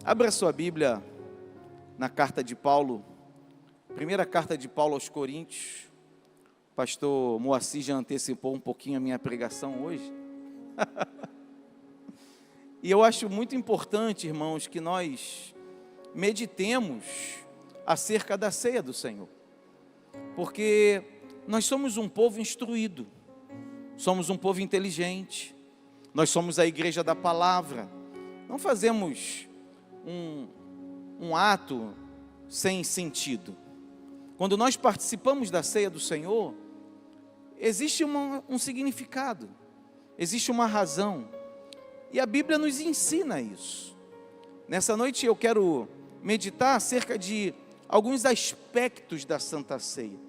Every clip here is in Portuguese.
Abra sua Bíblia na carta de Paulo, primeira carta de Paulo aos Coríntios. O pastor Moacir já antecipou um pouquinho a minha pregação hoje. E eu acho muito importante, irmãos, que nós meditemos acerca da ceia do Senhor. Porque nós somos um povo instruído, somos um povo inteligente, nós somos a igreja da palavra. Não fazemos um ato sem sentido. Quando nós participamos da ceia do Senhor, existe um significado, existe uma razão, e a Bíblia nos ensina isso. Nessa noite eu quero meditar acerca de alguns aspectos da Santa Ceia.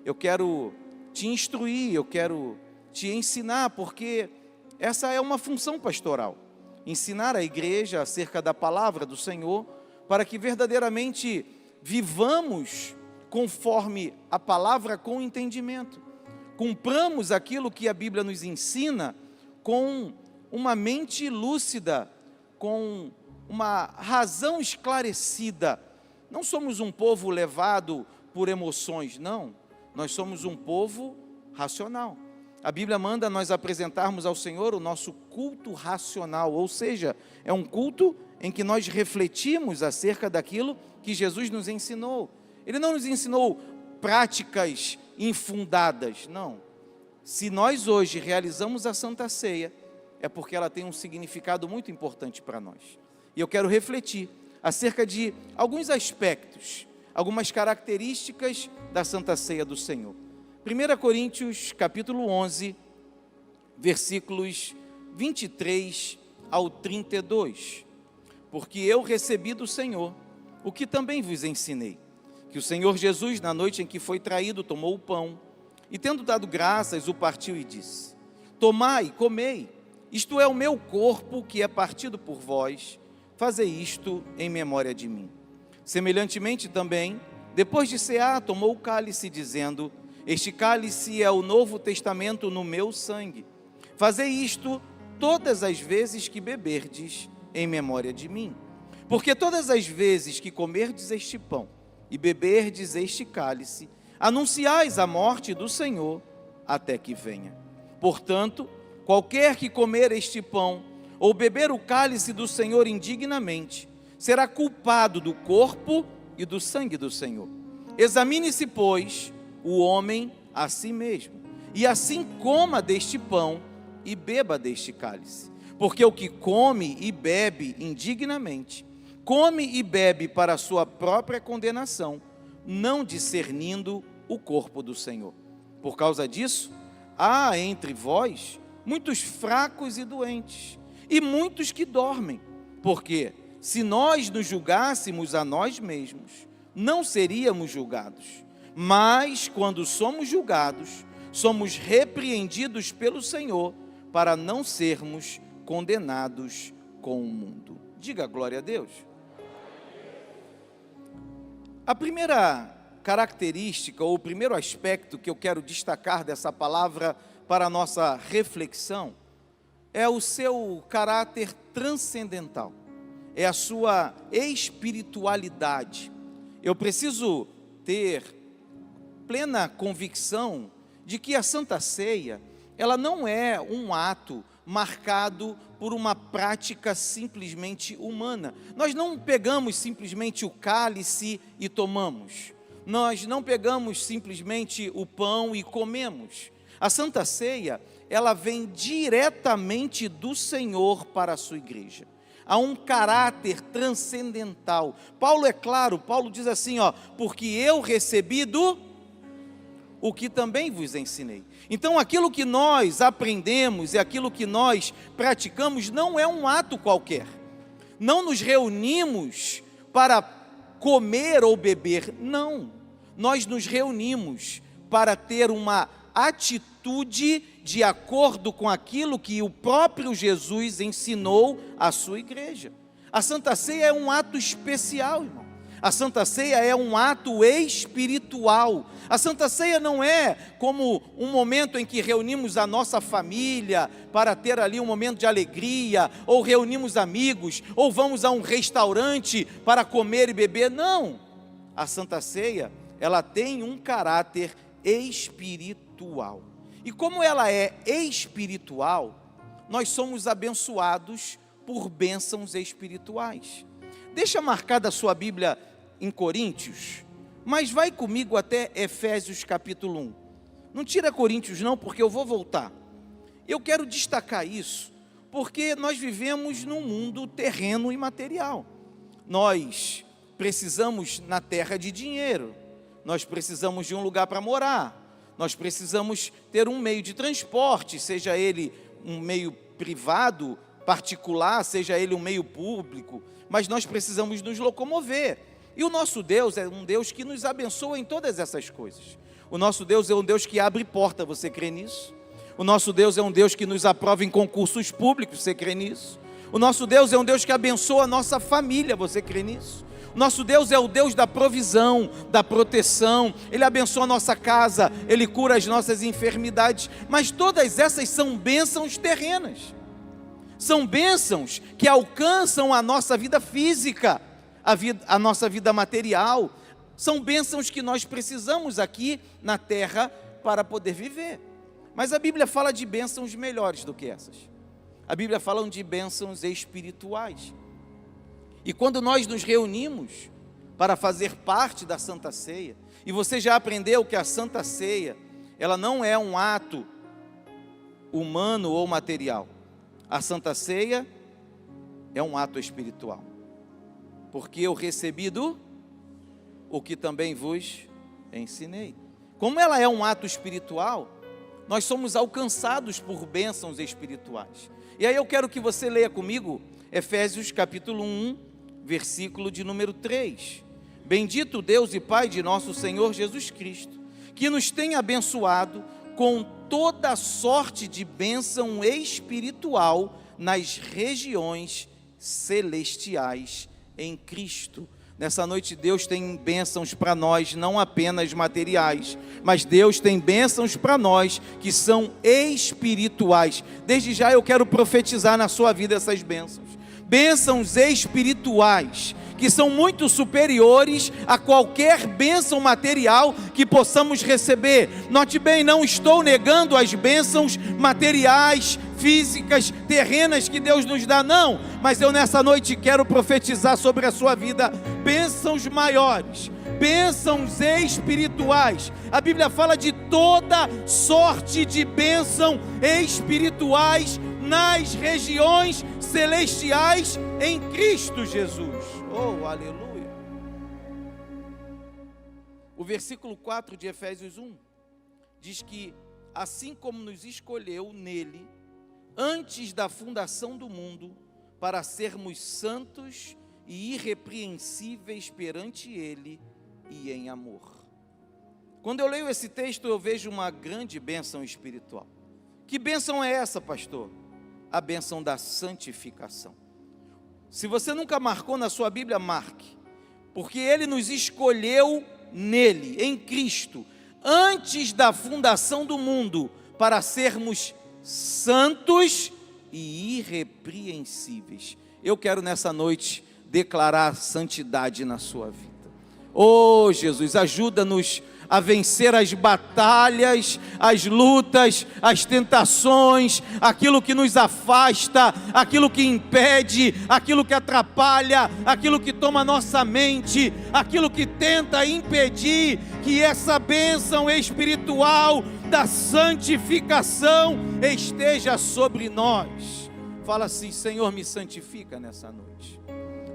Eu quero te instruir, eu quero te ensinar, porque essa é uma função pastoral. Ensinar a igreja acerca da palavra do Senhor, para que verdadeiramente vivamos conforme a palavra com entendimento. Cumpramos aquilo que a Bíblia nos ensina com uma mente lúcida, com uma razão esclarecida. Não somos um povo levado por emoções, não. Nós somos um povo racional. A Bíblia manda nós apresentarmos ao Senhor o nosso culto racional, ou seja, é um culto em que nós refletimos acerca daquilo que Jesus nos ensinou. Ele não nos ensinou práticas infundadas, não. Se nós hoje realizamos a Santa Ceia, é porque ela tem um significado muito importante para nós. E eu quero refletir acerca de alguns aspectos, algumas características da Santa Ceia do Senhor. 1 Coríntios, capítulo 11, versículos 23 ao 32. Porque eu recebi do Senhor o que também vos ensinei, que o Senhor Jesus, na noite em que foi traído, tomou o pão, e tendo dado graças, o partiu e disse: tomai, comei, isto é o meu corpo que é partido por vós, fazei isto em memória de mim. Semelhantemente também, depois de cear, tomou o cálice, dizendo: este cálice é o novo testamento no meu sangue. Fazei isto todas as vezes que beberdes, em memória de mim. Porque todas as vezes que comerdes este pão e beberdes este cálice, anunciais a morte do Senhor até que venha. Portanto, qualquer que comer este pão ou beber o cálice do Senhor indignamente, será culpado do corpo e do sangue do Senhor. Examine-se, pois, o homem a si mesmo, e assim coma deste pão e beba deste cálice. Porque o que come e bebe indignamente, come e bebe para a sua própria condenação, não discernindo o corpo do Senhor. Por causa disso, há entre vós muitos fracos e doentes, e muitos que dormem. Porque se nós nos julgássemos a nós mesmos, não seríamos julgados. Mas, quando somos julgados, somos repreendidos pelo Senhor, para não sermos condenados com o mundo. Diga glória a Deus. A primeira característica, ou o primeiro aspecto que eu quero destacar dessa palavra para a nossa reflexão, é o seu caráter transcendental, é a sua espiritualidade. Eu preciso ter plena convicção de que a Santa Ceia, ela não é um ato marcado por uma prática simplesmente humana. Nós não pegamos simplesmente o cálice e tomamos. Nós não pegamos simplesmente o pão e comemos. A Santa Ceia, ela vem diretamente do Senhor para a sua igreja. Há um caráter transcendental. Paulo é claro, Paulo diz assim, porque eu recebi o que também vos ensinei. Então aquilo que nós aprendemos e aquilo que nós praticamos não é um ato qualquer. Não nos reunimos para comer ou beber, não. Nós nos reunimos para ter uma atitude de acordo com aquilo que o próprio Jesus ensinou à sua igreja. A Santa Ceia é um ato especial, irmão. A Santa Ceia é um ato espiritual. A Santa Ceia não é como um momento em que reunimos a nossa família para ter ali um momento de alegria, ou reunimos amigos, ou vamos a um restaurante para comer e beber. Não! A Santa Ceia, ela tem um caráter espiritual. E como ela é espiritual, nós somos abençoados por bênçãos espirituais. Deixa marcada a sua Bíblia em Coríntios, mas vai comigo até Efésios capítulo 1. Não tira Coríntios não, porque eu vou voltar. Eu quero destacar isso, porque nós vivemos num mundo terreno e material. Nós precisamos na terra de dinheiro, nós precisamos de um lugar para morar, nós precisamos ter um meio de transporte, seja ele um meio privado, particular, seja ele um meio público, mas nós precisamos nos locomover. E o nosso Deus é um Deus que nos abençoa em todas essas coisas. O nosso Deus é um Deus que abre porta, você crê nisso? O nosso Deus é um Deus que nos aprova em concursos públicos, você crê nisso? O nosso Deus é um Deus que abençoa a nossa família, você crê nisso? O nosso Deus é o Deus da provisão, da proteção, Ele abençoa a nossa casa, Ele cura as nossas enfermidades, mas todas essas são bênçãos terrenas. São bênçãos que alcançam a nossa vida física, a nossa vida material. São bênçãos que nós precisamos aqui na terra para poder viver. Mas a Bíblia fala de bênçãos melhores do que essas. A Bíblia fala de bênçãos espirituais. E quando nós nos reunimos para fazer parte da Santa Ceia, e você já aprendeu que a Santa Ceia, ela não é um ato humano ou material. A Santa Ceia é um ato espiritual. Porque eu recebi o que também vos ensinei. Como ela é um ato espiritual, nós somos alcançados por bênçãos espirituais. E aí eu quero que você leia comigo Efésios capítulo 1, versículo de número 3. Bendito Deus e Pai de nosso Senhor Jesus Cristo, que nos tem abençoado com toda sorte de bênção espiritual nas regiões celestiais em Cristo. Nessa noite Deus tem bênçãos para nós, não apenas materiais, mas Deus tem bênçãos para nós que são espirituais. Desde já eu quero profetizar na sua vida essas bênçãos. Bênçãos espirituais, que são muito superiores a qualquer bênção material que possamos receber. Note bem, não estou negando as bênçãos materiais, físicas, terrenas que Deus nos dá, não. Mas eu nessa noite quero profetizar sobre a sua vida bênçãos maiores, bênçãos espirituais. A Bíblia fala de toda sorte de bênção espirituais nas regiões celestiais em Cristo Jesus. Oh, aleluia! O versículo 4 de Efésios 1 diz que assim como nos escolheu nele antes da fundação do mundo para sermos santos e irrepreensíveis perante ele e em amor. Quando eu leio esse texto, eu vejo uma grande bênção espiritual. Que bênção é essa, pastor? A bênção da santificação. Se você nunca marcou na sua Bíblia, marque, porque Ele nos escolheu nele, em Cristo, antes da fundação do mundo, para sermos santos e irrepreensíveis. Eu quero nessa noite declarar santidade na sua vida. Oh Jesus, ajuda-nos a vencer as batalhas, as lutas, as tentações, aquilo que nos afasta, aquilo que impede, aquilo que atrapalha, aquilo que toma nossa mente, aquilo que tenta impedir que essa bênção espiritual da santificação esteja sobre nós. Fala assim: Senhor, me santifica nessa noite.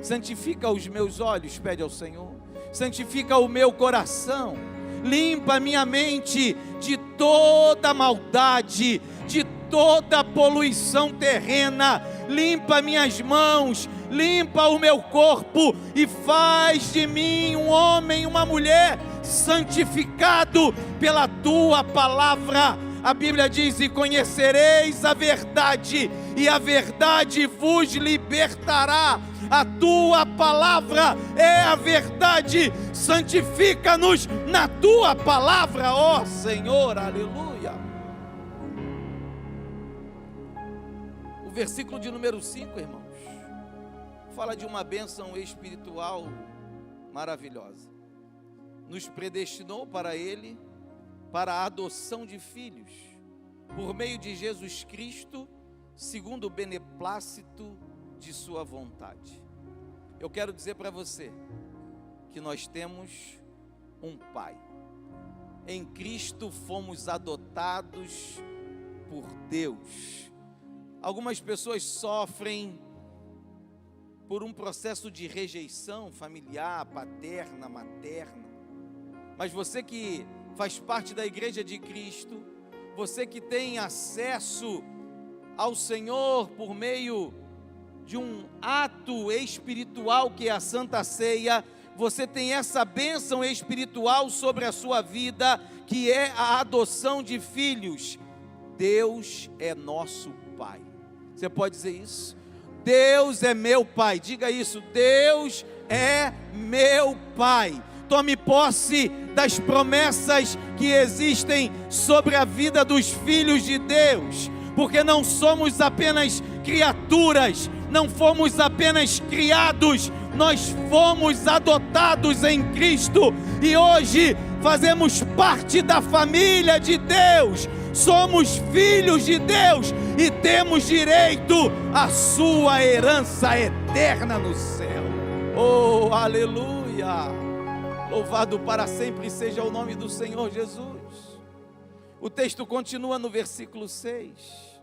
Santifica os meus olhos, pede ao Senhor. Santifica o meu coração. Limpa minha mente de toda maldade, de toda poluição terrena. Limpa minhas mãos, limpa o meu corpo e faz de mim um homem, uma mulher santificado pela tua palavra. A Bíblia diz: e conhecereis a verdade, e a verdade vos libertará. A tua palavra é a verdade. Santifica-nos na tua palavra, ó Senhor, aleluia. O versículo de número 5, irmãos, fala de uma bênção espiritual maravilhosa. Nos predestinou para Ele, para a adoção de filhos, por meio de Jesus Cristo, segundo o beneplácito de sua vontade. Eu quero dizer para você que nós temos um Pai. Em Cristo fomos adotados por Deus. Algumas pessoas sofrem por um processo de rejeição familiar, paterna, materna. Mas você que faz parte da igreja de Cristo, você que tem acesso ao Senhor por meio de um ato espiritual que é a Santa Ceia, você tem essa bênção espiritual sobre a sua vida, que é a adoção de filhos. Deus é nosso Pai. Você pode dizer isso? Deus é meu Pai. Diga isso: Deus é meu Pai. Tome posse das promessas que existem sobre a vida dos filhos de Deus, porque não somos apenas criaturas, não fomos apenas criados, nós fomos adotados em Cristo, e hoje fazemos parte da família de Deus, somos filhos de Deus, e temos direito à sua herança eterna no céu. Oh, aleluia! Louvado para sempre seja o nome do Senhor Jesus. O texto continua no versículo 6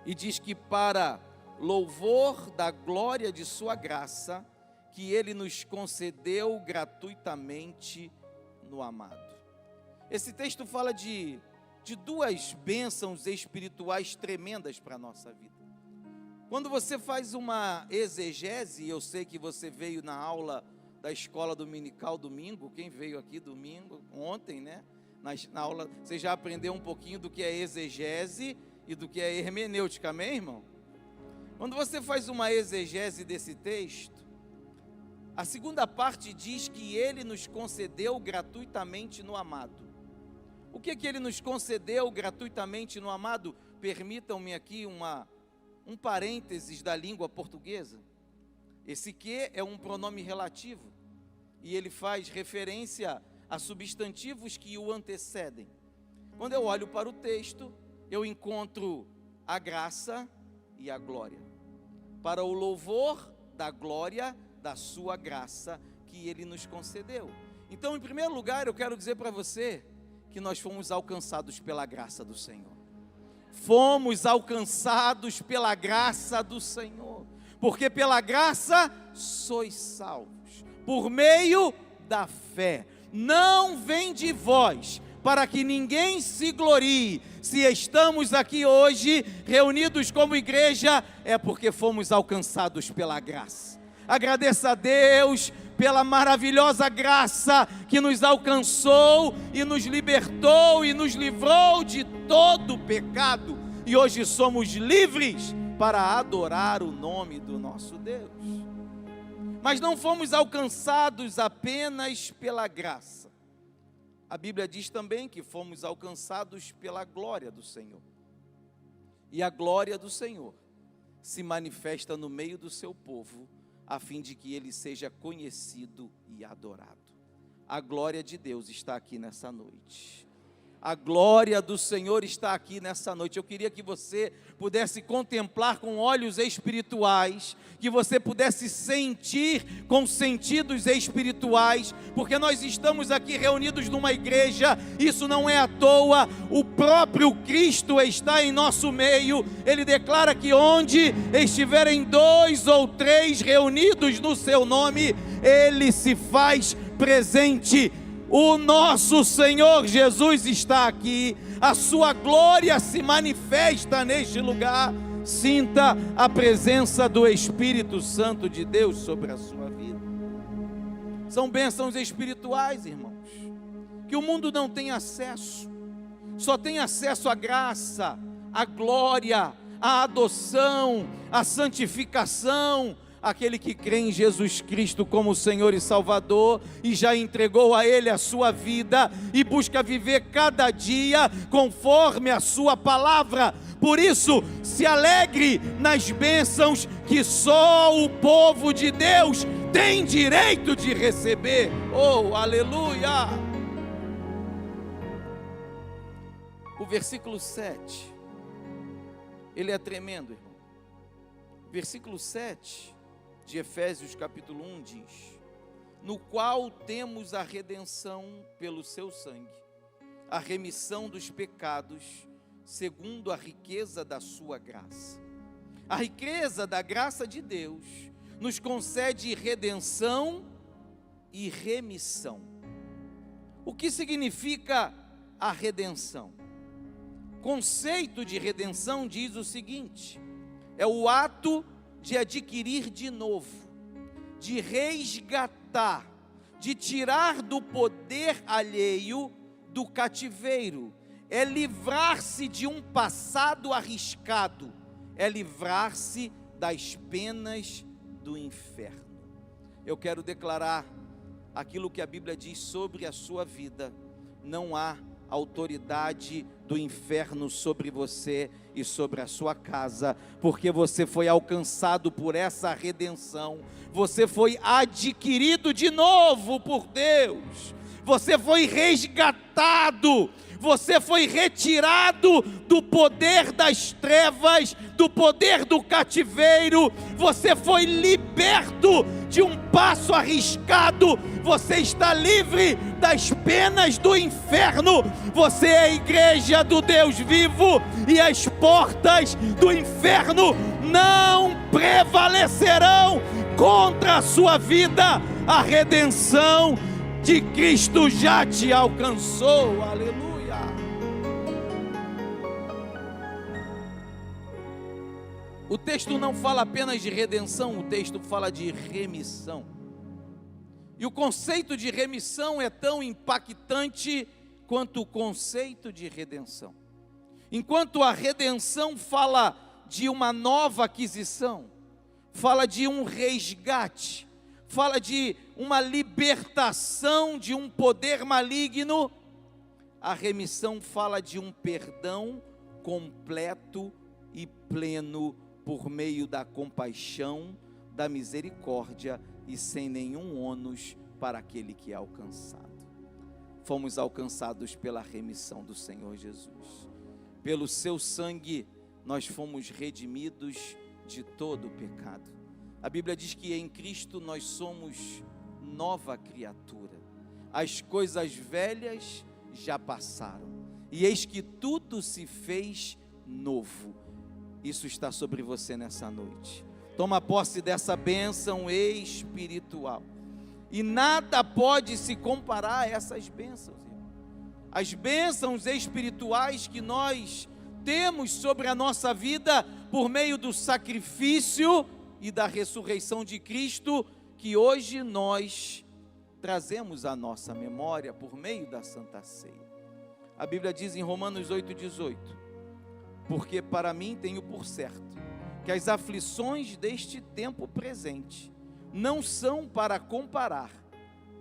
e diz que para louvor da glória de sua graça, que Ele nos concedeu gratuitamente no amado. Esse texto fala de duas bênçãos espirituais tremendas para a nossa vida. Quando você faz uma exegese, eu sei que você veio na aula da escola dominical domingo, quem veio aqui domingo, ontem, né? Na aula, você já aprendeu um pouquinho do que é exegese e do que é hermenêutica, amém, irmão? Quando você faz uma exegese desse texto, a segunda parte diz que Ele nos concedeu gratuitamente no amado. O que Ele nos concedeu gratuitamente no amado? Permitam-me aqui um parênteses da língua portuguesa. Esse que é um pronome relativo, e ele faz referência a substantivos que o antecedem. Quando eu olho para o texto, eu encontro a graça e a glória, para o louvor da glória da sua graça que Ele nos concedeu. Então, em primeiro lugar, eu quero dizer para você que nós fomos alcançados pela graça do Senhor. Fomos alcançados pela graça do Senhor, porque pela graça sois salvos, por meio da fé. Não vem de vós, para que ninguém se glorie. Se estamos aqui hoje reunidos como igreja, é porque fomos alcançados pela graça. Agradeça a Deus pela maravilhosa graça que nos alcançou e nos libertou e nos livrou de todo pecado, e hoje somos livres para adorar o nome do nosso Deus. Mas não fomos alcançados apenas pela graça. A Bíblia diz também que fomos alcançados pela glória do Senhor. E a glória do Senhor se manifesta no meio do seu povo, a fim de que Ele seja conhecido e adorado. A glória de Deus está aqui nessa noite. A glória do Senhor está aqui nessa noite. Eu queria que você pudesse contemplar com olhos espirituais, que você pudesse sentir com sentidos espirituais, porque nós estamos aqui reunidos numa igreja, isso não é à toa, o próprio Cristo está em nosso meio. Ele declara que onde estiverem 2 ou 3 reunidos no seu nome, Ele se faz presente. O nosso Senhor Jesus está aqui, a sua glória se manifesta neste lugar. Sinta a presença do Espírito Santo de Deus sobre a sua vida. São bênçãos espirituais, irmãos, que o mundo não tem acesso. Só tem acesso à graça, à glória, à adoção, à santificação, aquele que crê em Jesus Cristo como Senhor e Salvador e já entregou a Ele a sua vida e busca viver cada dia conforme a sua palavra. Por isso, se alegre nas bênçãos que só o povo de Deus tem direito de receber. Oh, aleluia! O versículo 7, ele é tremendo, irmão. Versículo 7 de Efésios capítulo 1 diz: no qual temos a redenção pelo seu sangue, a remissão dos pecados, segundo a riqueza da sua graça. A riqueza da graça de Deus nos concede redenção e remissão. O que significa a redenção? O conceito de redenção diz o seguinte: é o ato de adquirir de novo, de resgatar, de tirar do poder alheio, do cativeiro. É livrar-se de um passado arriscado, é livrar-se das penas do inferno. Eu quero declarar aquilo que a Bíblia diz sobre a sua vida: não há autoridade do inferno sobre você e sobre a sua casa, porque você foi alcançado por essa redenção, você foi adquirido de novo por Deus, você foi resgatado, você foi retirado do poder das trevas, do poder do cativeiro, você foi liberto de um passo arriscado, você está livre das penas do inferno, você é a igreja do Deus vivo e as portas do inferno não prevalecerão contra a sua vida. A redenção de Cristo já te alcançou, aleluia. O texto não fala apenas de redenção, o texto fala de remissão. E o conceito de remissão é tão impactante quanto o conceito de redenção. Enquanto a redenção fala de uma nova aquisição, fala de um resgate, fala de uma libertação de um poder maligno, a remissão fala de um perdão completo e pleno por meio da compaixão, da misericórdia e sem nenhum ônus para aquele que é alcançado. Fomos alcançados pela remissão do Senhor Jesus. Pelo seu sangue nós fomos redimidos de todo o pecado. A Bíblia diz que em Cristo nós somos nova criatura. As coisas velhas já passaram e eis que tudo se fez novo. Isso está sobre você nessa noite. Toma posse dessa bênção espiritual. E nada pode se comparar a essas bênçãos, irmão. As bênçãos espirituais que nós temos sobre a nossa vida por meio do sacrifício e da ressurreição de Cristo, que hoje nós trazemos à nossa memória por meio da Santa Ceia. A Bíblia diz em Romanos 8,18: porque para mim tenho por certo que as aflições deste tempo presente não são para comparar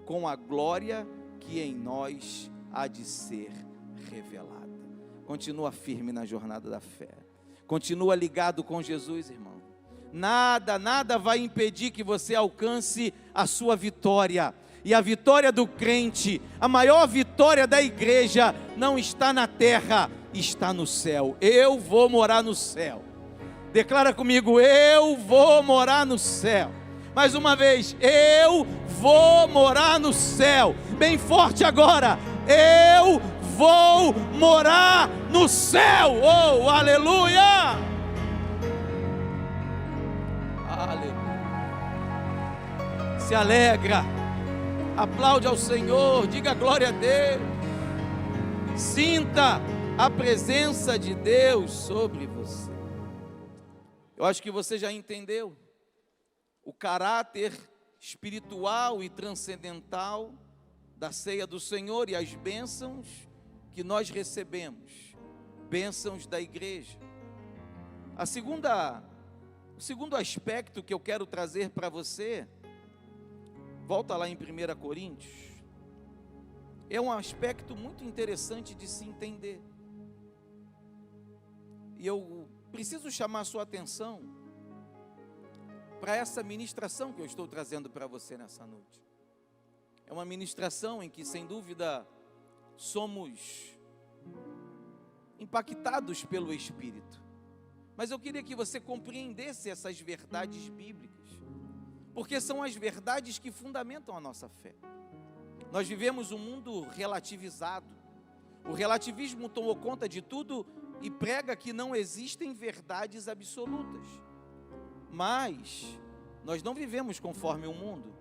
com a glória que em nós há de ser revelada. Continua firme na jornada da fé, continua ligado com Jesus, irmão. Nada vai impedir que você alcance a sua vitória. E a vitória do crente, a maior vitória da igreja, não está na terra, está no céu. Eu vou morar no céu. Declara comigo: eu vou morar no céu. Mais uma vez: eu vou morar no céu. Bem forte agora: eu vou morar no céu. Oh, aleluia! Aleluia. Se alegra, aplaude ao Senhor, diga glória a Deus. Sinta a presença de Deus sobre você. Eu acho que você já entendeu o caráter espiritual e transcendental da ceia do Senhor e as bênçãos que nós recebemos, bênçãos da igreja. O segundo aspecto que eu quero trazer para você, volta lá em 1 Coríntios, é um aspecto muito interessante de se entender. E eu preciso chamar a sua atenção para essa ministração que eu estou trazendo para você nessa noite. É uma ministração em que, sem dúvida, somos impactados pelo Espírito. Mas eu queria que você compreendesse essas verdades bíblicas, porque são as verdades que fundamentam a nossa fé. Nós vivemos um mundo relativizado. O relativismo tomou conta de tudo e prega que não existem verdades absolutas. Mas nós não vivemos conforme o mundo.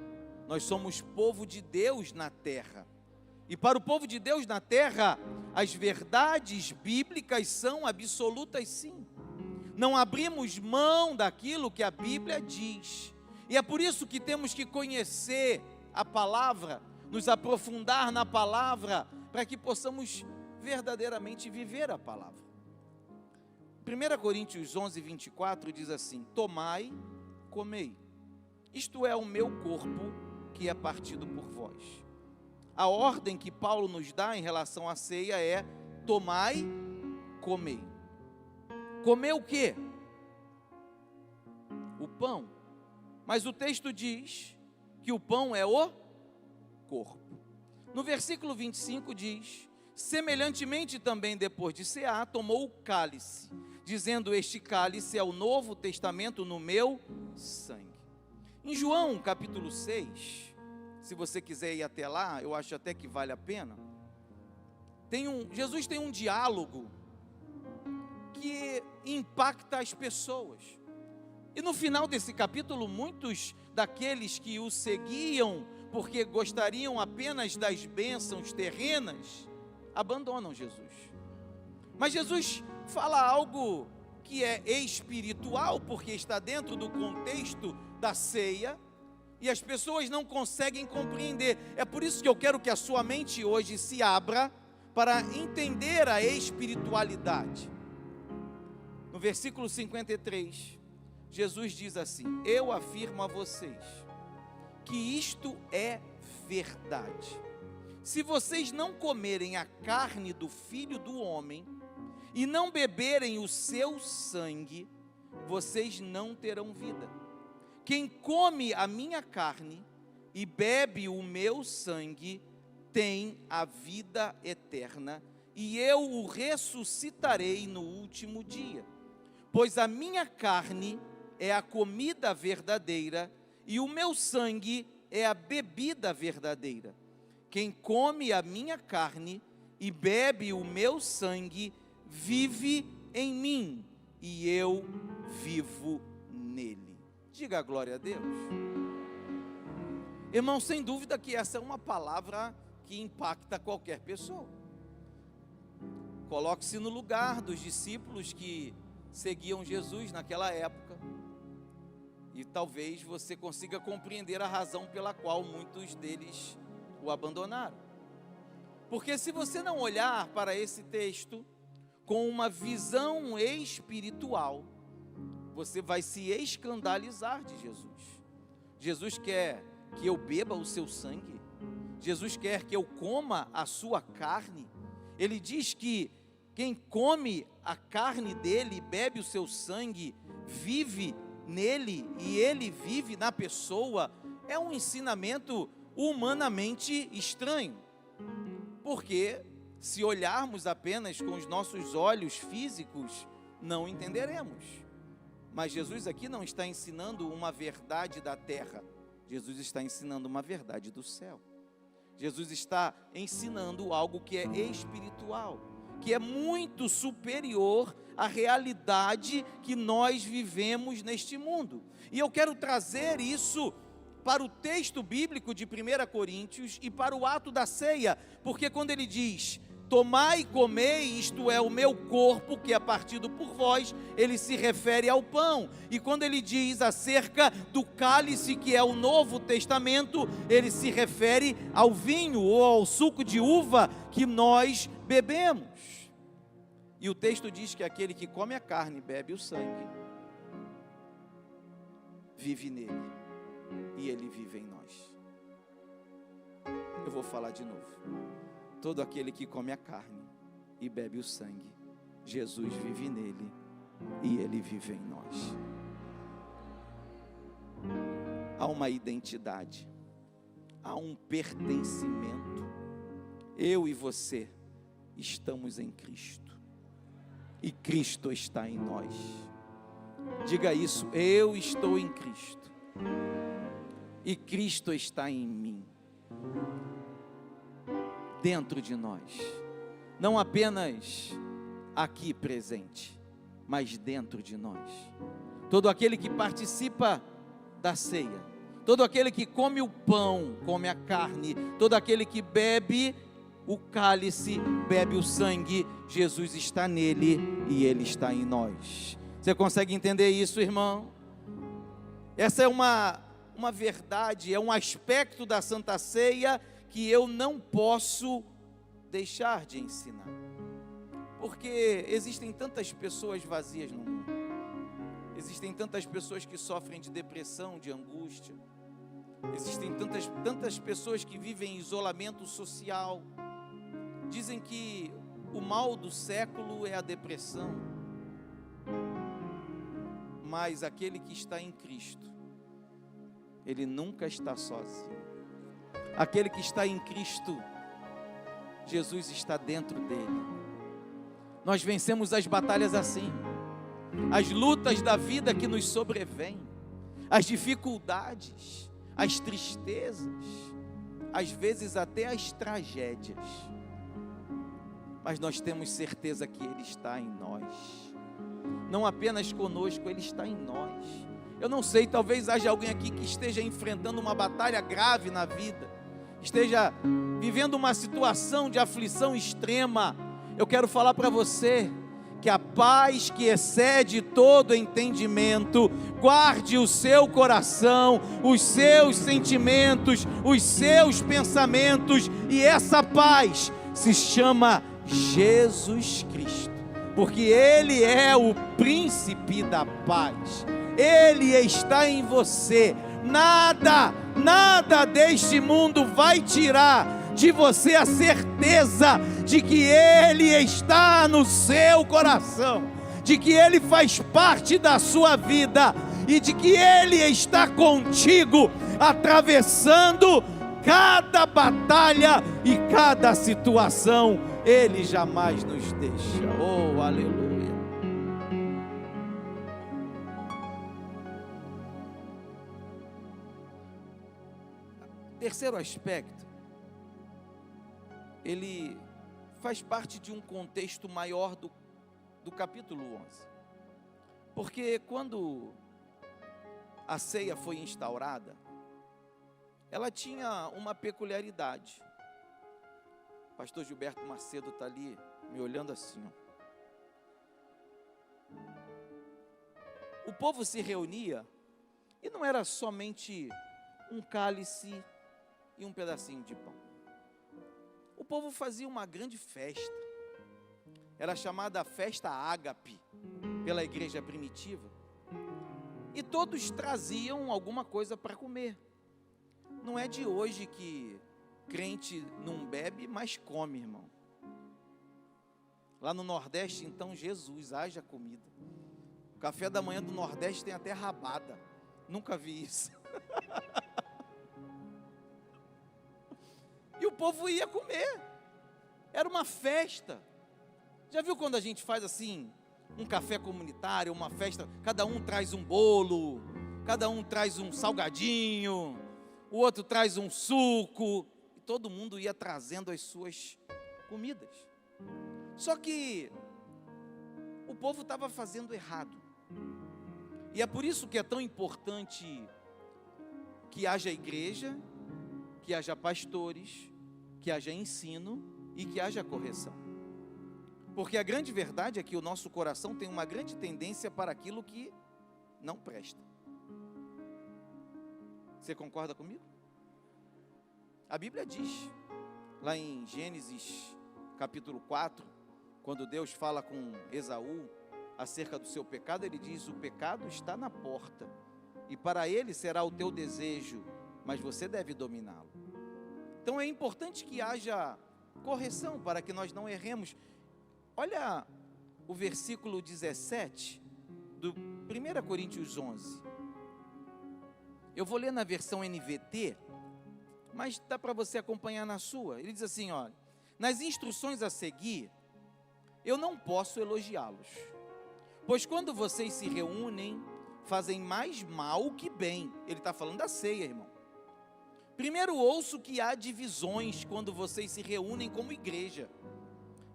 Nós somos povo de Deus na terra. E para o povo de Deus na terra, as verdades bíblicas são absolutas, sim. Não abrimos mão daquilo que a Bíblia diz. E é por isso que temos que conhecer a palavra, nos aprofundar na palavra, para que possamos verdadeiramente viver a palavra. 1 Coríntios 11, 24 diz assim: tomai, comei, isto é o meu corpo que é partido por vós. A ordem que Paulo nos dá em relação à ceia é: tomai, comei. Comer o quê? O pão. Mas o texto diz que o pão é o corpo. No versículo 25 diz: semelhantemente também depois de cear, tomou o cálice, dizendo: este cálice é o novo testamento no meu sangue. Em João capítulo 6, se você quiser ir até lá, eu acho até que vale a pena. Jesus tem um diálogo que impacta as pessoas. E no final desse capítulo, muitos daqueles que o seguiam, porque gostariam apenas das bênçãos terrenas, abandonam Jesus. Mas Jesus fala algo que é espiritual, porque está dentro do contexto da ceia, e as pessoas não conseguem compreender. É por isso que eu quero que a sua mente hoje se abra para entender a espiritualidade. No versículo 53, Jesus diz assim: eu afirmo a vocês que isto é verdade. Se vocês não comerem a carne do Filho do Homem e não beberem o seu sangue, vocês não terão vida. Quem come a minha carne e bebe o meu sangue tem a vida eterna, e eu o ressuscitarei no último dia. Pois a minha carne é a comida verdadeira e o meu sangue é a bebida verdadeira. Quem come a minha carne e bebe o meu sangue vive em mim e eu vivo nele. Diga glória a Deus. Irmão, sem dúvida que essa é uma palavra que impacta qualquer pessoa. Coloque-se no lugar dos discípulos que seguiam Jesus naquela época, e talvez você consiga compreender a razão pela qual muitos deles o abandonaram. Porque se você não olhar para esse texto com uma visão espiritual, você vai se escandalizar de Jesus. Jesus quer que eu beba o seu sangue, Jesus quer que eu coma a sua carne. Ele diz que quem come a carne dele e bebe o seu sangue, vive nele e ele vive na pessoa. É um ensinamento humanamente estranho, porque se olharmos apenas com os nossos olhos físicos, não entenderemos. Mas Jesus aqui não está ensinando uma verdade da terra, Jesus está ensinando uma verdade do céu. Jesus está ensinando algo que é espiritual, que é muito superior à realidade que nós vivemos neste mundo. E eu quero trazer isso para o texto bíblico de 1 Coríntios e para o ato da ceia, porque quando ele diz: tomai e comei, isto é o meu corpo que é partido por vós, ele se refere ao pão. E quando ele diz acerca do cálice, que é o Novo Testamento, ele se refere ao vinho ou ao suco de uva que nós bebemos. E o texto diz que aquele que come a carne e bebe o sangue, vive nele, e ele vive em nós. Eu vou falar de novo. Todo aquele que come a carne e bebe o sangue, Jesus vive nele, e ele vive em nós. Há uma identidade, há um pertencimento. Eu e você estamos em Cristo, e Cristo está em nós. Diga isso: eu estou em Cristo, e Cristo está em mim, dentro de nós, não apenas aqui presente, mas dentro de nós. Todo aquele que participa da ceia, todo aquele que come o pão, come a carne, todo aquele que bebe o cálice, bebe o sangue, Jesus está nele e ele está em nós. Você consegue entender isso, irmão? Essa é uma verdade, é um aspecto da Santa Ceia que eu não posso deixar de ensinar, porque existem tantas pessoas vazias no mundo, existem tantas pessoas que sofrem de depressão, de angústia, existem tantas pessoas que vivem em isolamento social. Dizem que o mal do século é a depressão, mas aquele que está em Cristo, ele nunca está sozinho. Aquele que está em Cristo, Jesus está dentro dele. Nós vencemos as batalhas assim, as lutas da vida que nos sobrevêm, as dificuldades, as tristezas, às vezes até as tragédias, mas nós temos certeza que Ele está em nós, não apenas conosco, Ele está em nós. Eu não sei, talvez haja alguém aqui que esteja enfrentando uma batalha grave na vida, esteja vivendo uma situação de aflição extrema. Eu quero falar para você que a paz que excede todo entendimento guarde o seu coração, os seus sentimentos, os seus pensamentos, e essa paz se chama Jesus Cristo, porque Ele é o príncipe da paz. Ele está em você. Nada deste mundo vai tirar de você a certeza de que Ele está no seu coração, de que Ele faz parte da sua vida e de que Ele está contigo, atravessando cada batalha e cada situação. Ele jamais nos deixa. Oh, aleluia. Terceiro aspecto, ele faz parte de um contexto maior do capítulo 11. Porque quando a ceia foi instaurada, ela tinha uma peculiaridade. O pastor Gilberto Macedo está ali me olhando assim, ó. O povo se reunia e não era somente um cálice e um pedacinho de pão. O povo fazia uma grande festa. Era chamada festa ágape pela igreja primitiva. E todos traziam alguma coisa para comer. Não é de hoje que crente não bebe, mas come, irmão. Lá no Nordeste, então, Jesus, haja comida. O café da manhã do Nordeste tem até rabada. Nunca vi isso. E o povo ia comer. Era uma festa. Já viu quando a gente faz assim, um café comunitário, uma festa, cada um traz um bolo, cada um traz um salgadinho, o outro traz um suco, e todo mundo ia trazendo as suas comidas. Só que o povo estava fazendo errado. E é por isso que é tão importante que haja igreja, que haja pastores, que haja ensino e que haja correção. Porque a grande verdade é que o nosso coração tem uma grande tendência para aquilo que não presta. Você concorda comigo? A Bíblia diz, lá em Gênesis capítulo 4, quando Deus fala com Esaú acerca do seu pecado, ele diz: o pecado está na porta, e para ele será o teu desejo, mas você deve dominá-lo. Então é importante que haja correção para que nós não erremos. Olha o versículo 17 do 1 Coríntios 11. Eu vou ler na versão NVT, mas dá para você acompanhar na sua. Ele diz assim, olha: nas instruções a seguir, eu não posso elogiá-los, pois quando vocês se reúnem, fazem mais mal que bem. Ele está falando da ceia, irmão. Primeiro ouço que há divisões quando vocês se reúnem como igreja,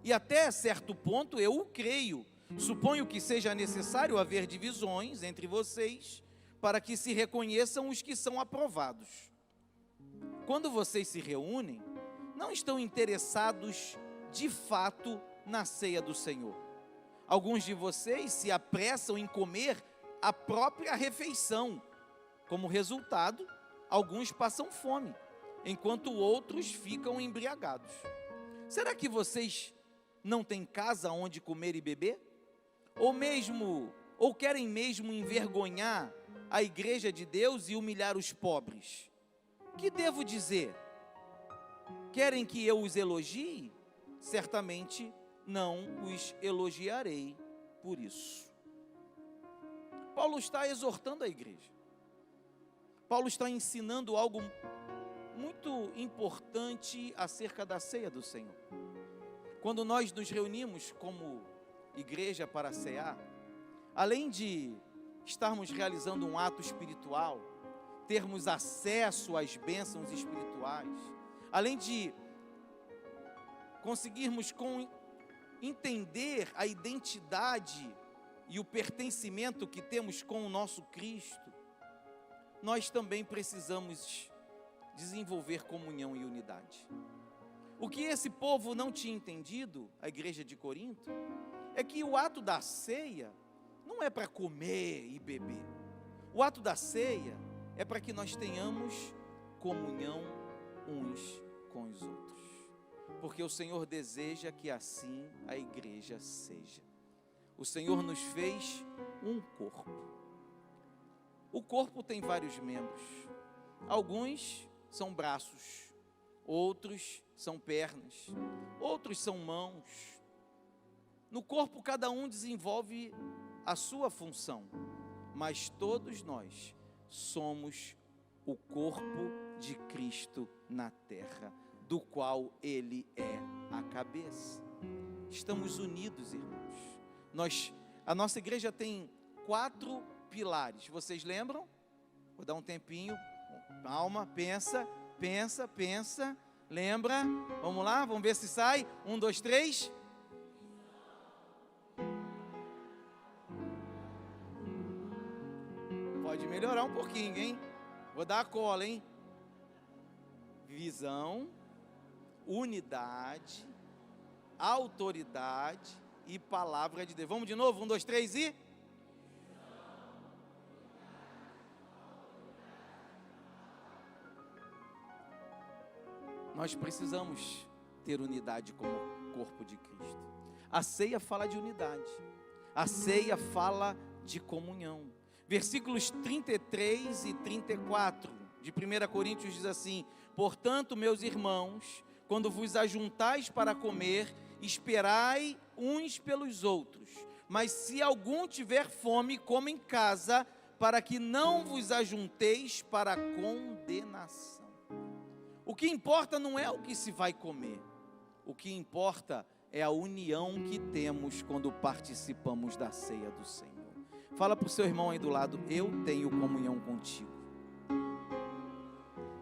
e até certo ponto eu o creio. Suponho que seja necessário haver divisões entre vocês, para que se reconheçam os que são aprovados. Quando vocês se reúnem, não estão interessados de fato na ceia do Senhor. Alguns de vocês se apressam em comer a própria refeição. Como resultado, alguns passam fome, enquanto outros ficam embriagados. Será que vocês não têm casa onde comer e beber? Ou querem mesmo envergonhar a igreja de Deus e humilhar os pobres? Que devo dizer? Querem que eu os elogie? Certamente não os elogiarei por isso. Paulo está exortando a igreja. Paulo está ensinando algo muito importante acerca da ceia do Senhor. Quando nós nos reunimos como igreja para cear, além de estarmos realizando um ato espiritual, termos acesso às bênçãos espirituais, além de conseguirmos entender a identidade e o pertencimento que temos com o nosso Cristo, nós também precisamos desenvolver comunhão e unidade. O que esse povo não tinha entendido, a igreja de Corinto, é que o ato da ceia não é para comer e beber. O ato da ceia é para que nós tenhamos comunhão uns com os outros, porque o Senhor deseja que assim a igreja seja. O Senhor nos fez um corpo. O corpo tem vários membros. Alguns são braços, outros são pernas, outros são mãos. No corpo cada um desenvolve a sua função, mas todos nós somos o corpo de Cristo na terra, do qual Ele é a cabeça. Estamos unidos, irmãos. A nossa igreja tem 4 pilares. Vocês lembram? Vou dar um tempinho. Calma, pensa. Lembra? Vamos lá, vamos ver se sai. 1, 2, 3. Pode melhorar um pouquinho, hein? Vou dar a cola, hein? Visão, unidade, autoridade e palavra de Deus. Vamos de novo? 1, 2, 3 e... Nós precisamos ter unidade como corpo de Cristo. A ceia fala de unidade. A ceia fala de comunhão. Versículos 33 e 34 de 1 Coríntios diz assim: portanto, meus irmãos, quando vos ajuntais para comer, esperai uns pelos outros. Mas se algum tiver fome, coma em casa, para que não vos ajunteis para a condenação. O que importa não é o que se vai comer. O que importa é a união que temos quando participamos da ceia do Senhor. Fala para o seu irmão aí do lado: eu tenho comunhão contigo.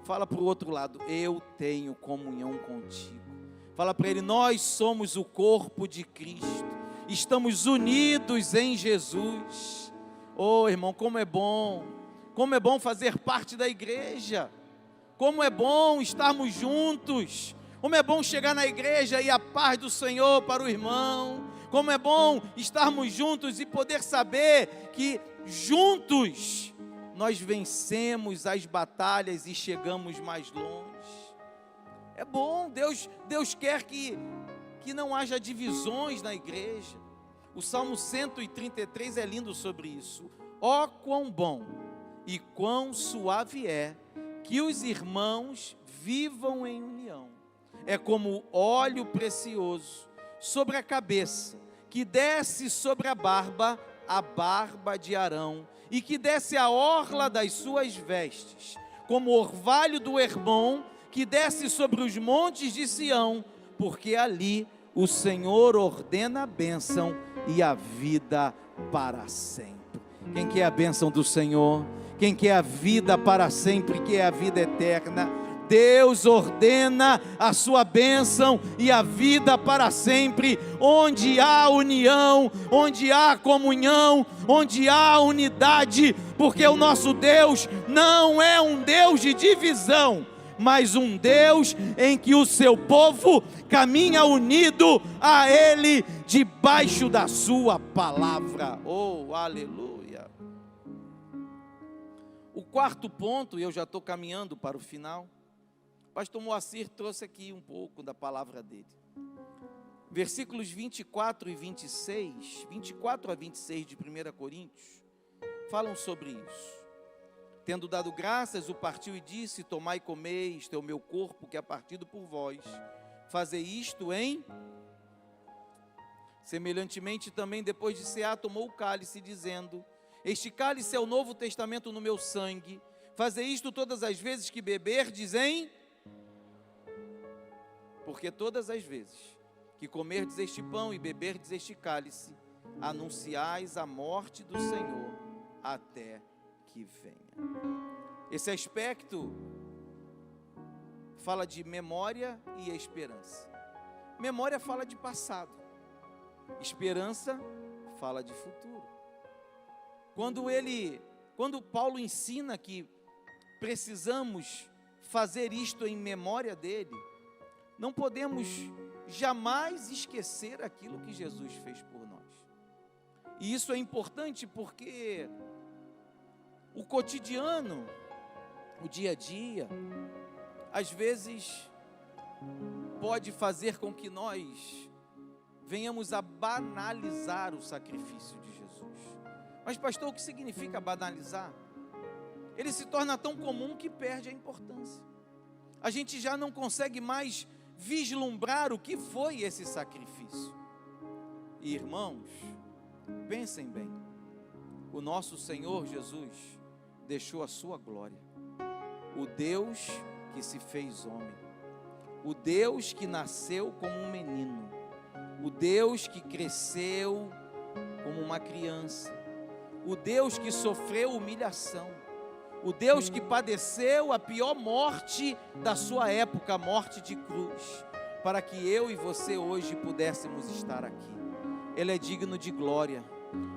Fala para o outro lado: eu tenho comunhão contigo. Fala para ele: nós somos o corpo de Cristo. Estamos unidos em Jesus. Oh, irmão, como é bom fazer parte da igreja. Como é bom estarmos juntos. Como é bom chegar na igreja e a paz do Senhor para o irmão. Como é bom estarmos juntos e poder saber que juntos nós vencemos as batalhas e chegamos mais longe. É bom, Deus quer que que não haja divisões na igreja. O Salmo 133 é lindo sobre isso. Ó, quão bom e quão suave é que os irmãos vivam em união. É como óleo precioso sobre a cabeça, que desce sobre a barba de Arão, e que desce a orla das suas vestes, como orvalho do Hermon, que desce sobre os montes de Sião, porque ali o Senhor ordena a bênção e a vida para sempre. Quem quer a bênção do Senhor? Quem quer a vida para sempre, que é a vida eterna? Deus ordena a sua bênção e a vida para sempre, onde há união, onde há comunhão, onde há unidade, porque o nosso Deus não é um Deus de divisão, mas um Deus em que o seu povo caminha unido a Ele, debaixo da sua palavra. Oh, aleluia! O quarto ponto, e eu já estou caminhando para o final, pastor Moacir trouxe aqui um pouco da palavra dele. Versículos 24 e 26, 24 a 26 de 1 Coríntios, falam sobre isso. Tendo dado graças, o partiu e disse: tomai e comei, isto é o meu corpo que é partido por vós. Fazei isto em... Semelhantemente também, depois de cear, tomou o cálice, dizendo: este cálice é o novo testamento no meu sangue. Fazei isto todas as vezes que beberdes em... Porque todas as vezes que comerdes este pão e beberdes este cálice, anunciais a morte do Senhor até que venha. Esse aspecto fala de memória e esperança. Memória fala de passado, esperança fala de futuro. Quando Paulo ensina que precisamos fazer isto em memória dele, não podemos jamais esquecer aquilo que Jesus fez por nós. E isso é importante porque o cotidiano, o dia a dia, às vezes pode fazer com que nós venhamos a banalizar o sacrifício de Jesus. Mas pastor, o que significa banalizar? Ele se torna tão comum que perde a importância. A gente já não consegue mais vislumbrar o que foi esse sacrifício. E irmãos, pensem bem, o nosso Senhor Jesus deixou a sua glória, o Deus que se fez homem, o Deus que nasceu como um menino, o Deus que cresceu como uma criança, o Deus que sofreu humilhação, o Deus que padeceu a pior morte da sua época, a morte de cruz, para que eu e você hoje pudéssemos estar aqui. Ele é digno de glória,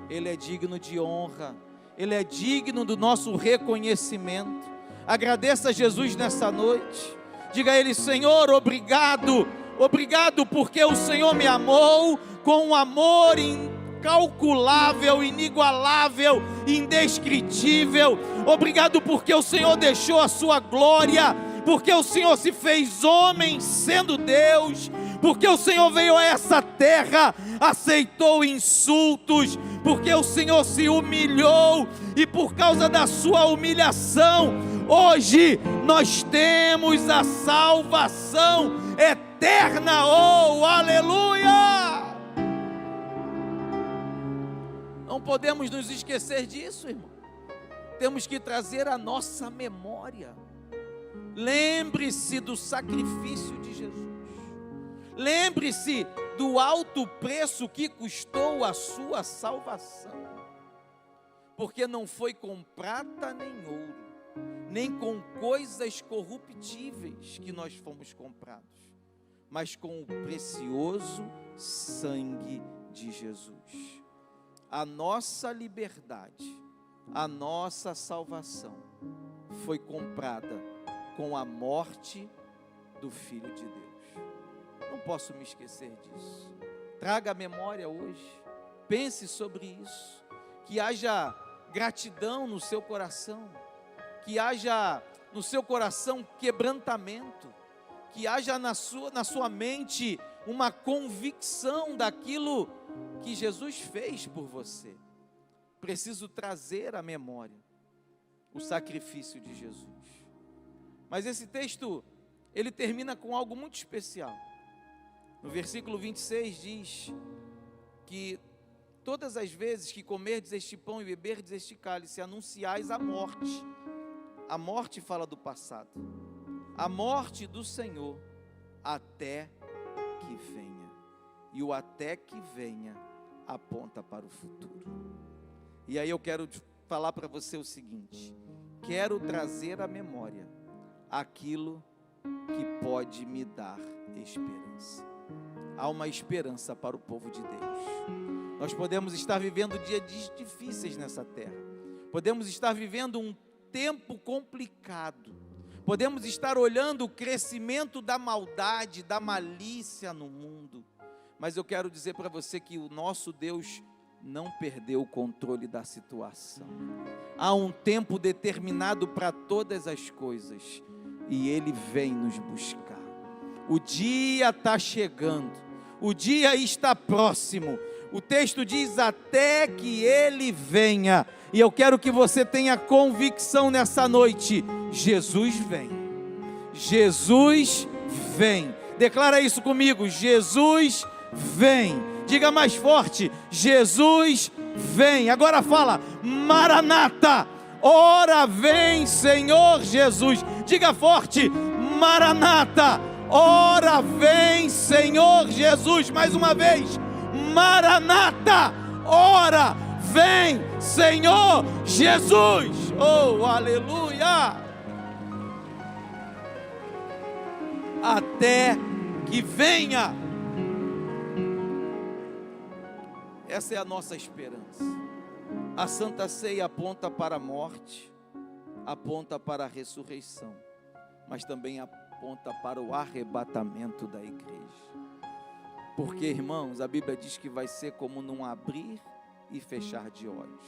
Ele é digno de honra, Ele é digno do nosso reconhecimento. Agradeça a Jesus nessa noite, diga a Ele: Senhor, obrigado, obrigado porque o Senhor me amou com um amor incalculável, inigualável, indescritível. Obrigado porque o Senhor deixou a sua glória, porque o Senhor se fez homem sendo Deus, porque o Senhor veio a essa terra, aceitou insultos, porque o Senhor se humilhou, e por causa da sua humilhação, hoje nós temos a salvação eterna. Oh, aleluia! Não podemos nos esquecer disso, irmão. Temos que trazer a nossa memória. Lembre-se do sacrifício de Jesus. Lembre-se do alto preço que custou a sua salvação. Porque não foi com prata nem ouro, nem com coisas corruptíveis que nós fomos comprados, mas com o precioso sangue de Jesus. A nossa liberdade, a nossa salvação foi comprada com a morte do Filho de Deus. Não posso me esquecer disso. Traga a memória hoje, pense sobre isso, que haja gratidão no seu coração, que haja no seu coração quebrantamento, que haja na sua mente uma convicção daquilo que Jesus fez por você. Preciso trazer à memória o sacrifício de Jesus. Mas esse texto, ele termina com algo muito especial. No versículo 26 diz que todas as vezes que comerdes este pão e beberdes este cálice, anunciais a morte. A morte fala do passado. A morte do Senhor até que venha. E o até que venha aponta para o futuro. E aí eu quero falar para você o seguinte: quero trazer à memória aquilo que pode me dar esperança. Há uma esperança para o povo de Deus. Nós podemos estar vivendo dias difíceis nessa terra. Podemos estar vivendo um tempo complicado. Podemos estar olhando o crescimento da maldade, da malícia no mundo. Mas eu quero dizer para você que o nosso Deus não perdeu o controle da situação. Há um tempo determinado para todas as coisas e Ele vem nos buscar. O dia está chegando, o dia está próximo. O texto diz até que Ele venha. E eu quero que você tenha convicção nessa noite: Jesus vem. Jesus vem. Declara isso comigo: Jesus vem. Diga mais forte: Jesus vem. Agora fala: Maranata, ora vem Senhor Jesus. Diga forte: Maranata, ora vem Senhor Jesus. Mais uma vez: Maranata, ora vem Senhor Jesus. Oh, aleluia. Até que venha. Essa é a nossa esperança. A Santa Ceia aponta para a morte, aponta para a ressurreição, mas também aponta para o arrebatamento da igreja. Porque, irmãos, a Bíblia diz que vai ser como num abrir e fechar de olhos.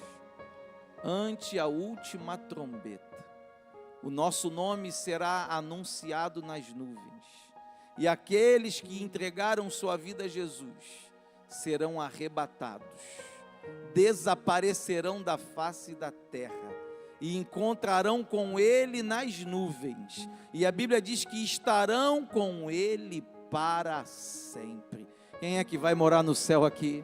Ante a última trombeta, o nosso nome será anunciado nas nuvens, e aqueles que entregaram sua vida a Jesus serão arrebatados, desaparecerão da face da terra e encontrarão com Ele nas nuvens, e a Bíblia diz que estarão com Ele para sempre. Quem é que vai morar no céu aqui?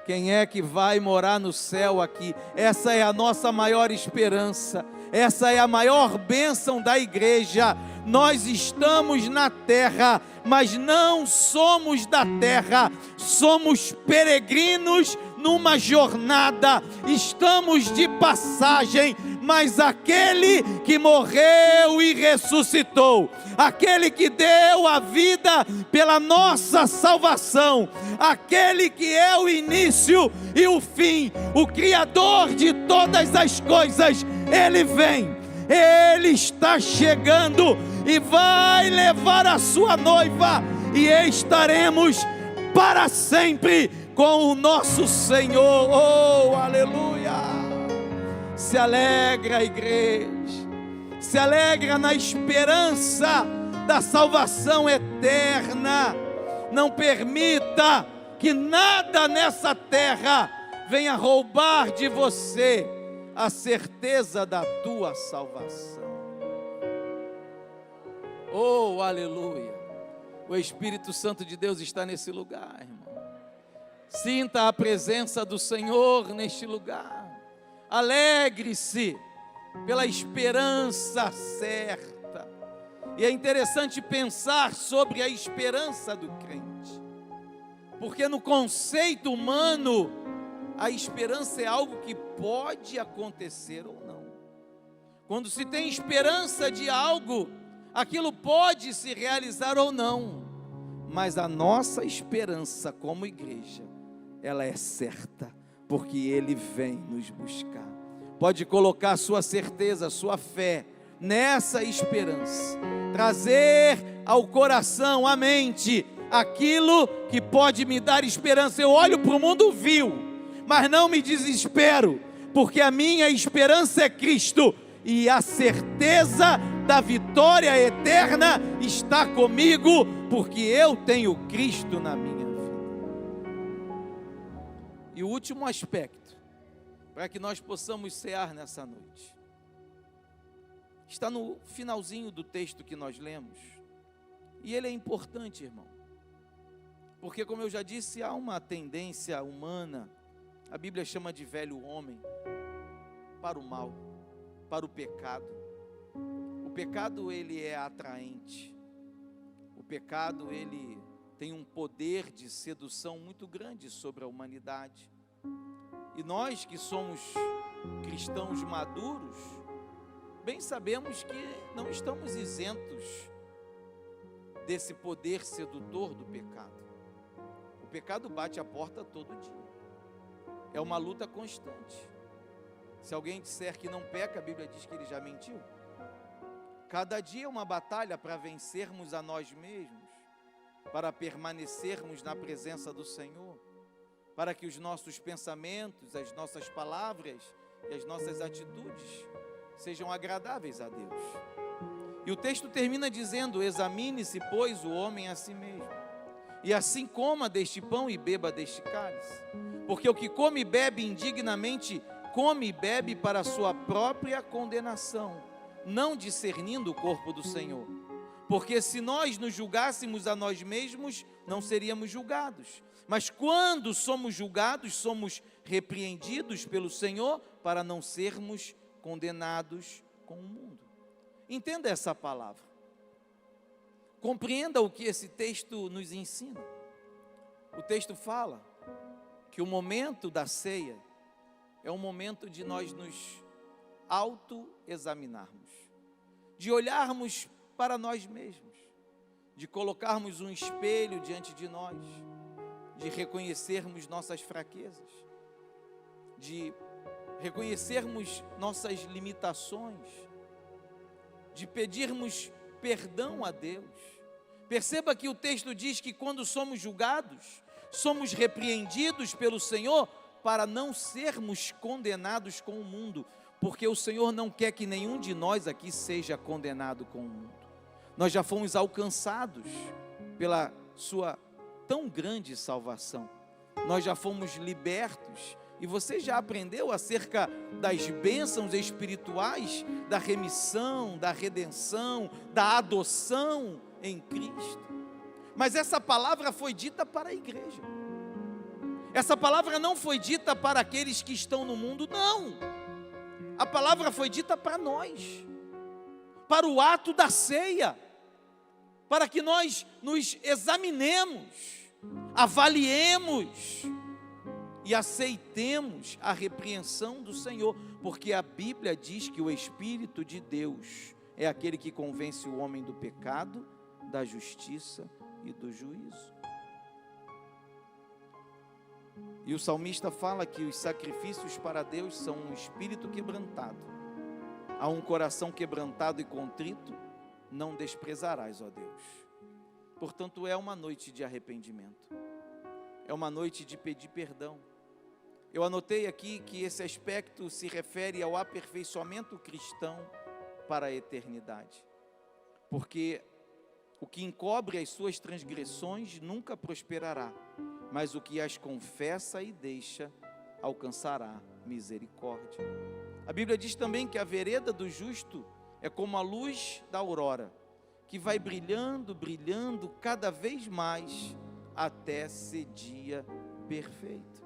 Quem é que vai morar no céu aqui? Essa é a nossa maior esperança, essa é a maior bênção da igreja. Nós estamos na terra, mas não somos da terra, somos peregrinos numa jornada, estamos de passagem, mas aquele que morreu e ressuscitou, aquele que deu a vida pela nossa salvação, aquele que é o início e o fim, o Criador de todas as coisas, Ele vem, Ele está chegando e vai levar a sua noiva, e estaremos para sempre com o nosso Senhor. Oh, aleluia! Se alegra a igreja, se alegra na esperança da salvação eterna. Não permita que nada nessa terra venha roubar de você a certeza da tua salvação. Oh, aleluia! O Espírito Santo de Deus está nesse lugar, irmão. Sinta a presença do Senhor neste lugar. Alegre-se pela esperança certa. E é interessante pensar sobre a esperança do crente, porque no conceito humano, a esperança é algo que pode acontecer ou não. Quando se tem esperança de algo, aquilo pode se realizar ou não. Mas a nossa esperança como igreja, ela é certa, porque Ele vem nos buscar. Pode colocar sua certeza, sua fé nessa esperança, trazer ao coração, à mente, aquilo que pode me dar esperança. Eu olho para o mundo vil, mas não me desespero, porque a minha esperança é Cristo, e a certeza da vitória eterna está comigo, porque eu tenho Cristo na minha vida. E o último aspecto, para que nós possamos cear nessa noite, está no finalzinho do texto que nós lemos, e ele é importante, irmão, porque, como eu já disse, há uma tendência humana, a Bíblia chama de velho homem, para o mal, para o pecado. O pecado, ele é atraente, o pecado, ele tem um poder de sedução muito grande sobre a humanidade, e nós que somos cristãos maduros, bem sabemos que não estamos isentos desse poder sedutor do pecado. O pecado bate a porta todo dia, é uma luta constante. Se alguém disser que não peca, a Bíblia diz que ele já mentiu. Cada dia é uma batalha para vencermos a nós mesmos, para permanecermos na presença do Senhor, para que os nossos pensamentos, as nossas palavras e as nossas atitudes sejam agradáveis a Deus. E o texto termina dizendo: examine-se, pois, o homem a si mesmo, e assim coma deste pão e beba deste cálice, porque o que come e bebe indignamente, come e bebe para a sua própria condenação, não discernindo o corpo do Senhor. Porque se nós nos julgássemos a nós mesmos, não seríamos julgados. Mas quando somos julgados, somos repreendidos pelo Senhor, para não sermos condenados com o mundo. Entenda essa palavra. Compreenda o que esse texto nos ensina. O texto fala que o momento da ceia é um momento de nós nos autoexaminarmos, de olharmos para nós mesmos, de colocarmos um espelho diante de nós, de reconhecermos nossas fraquezas, de reconhecermos nossas limitações, de pedirmos perdão a Deus. Perceba que o texto diz que quando somos julgados, somos repreendidos pelo Senhor para não sermos condenados com o mundo, porque o Senhor não quer que nenhum de nós aqui seja condenado com o mundo. Nós já fomos alcançados pela sua tão grande salvação, nós já fomos libertos, e você já aprendeu acerca das bênçãos espirituais, da remissão, da redenção, da adoção em Cristo. Mas essa palavra foi dita para a igreja, essa palavra não foi dita para aqueles que estão no mundo, não. A palavra foi dita para nós, para o ato da ceia, para que nós nos examinemos, avaliemos e aceitemos a repreensão do Senhor, porque a Bíblia diz que o Espírito de Deus é aquele que convence o homem do pecado, da justiça e do juízo. E o salmista fala que os sacrifícios para Deus são um espírito quebrantado. A um coração quebrantado e contrito não desprezarás, ó Deus. Portanto, é uma noite de arrependimento, é uma noite de pedir perdão. Eu anotei aqui que esse aspecto se refere ao aperfeiçoamento cristão para a eternidade, porque o que encobre as suas transgressões nunca prosperará, mas o que as confessa e deixa alcançará misericórdia. A Bíblia diz também que a vereda do justo é como a luz da aurora, que vai brilhando, brilhando cada vez mais até ser dia perfeito.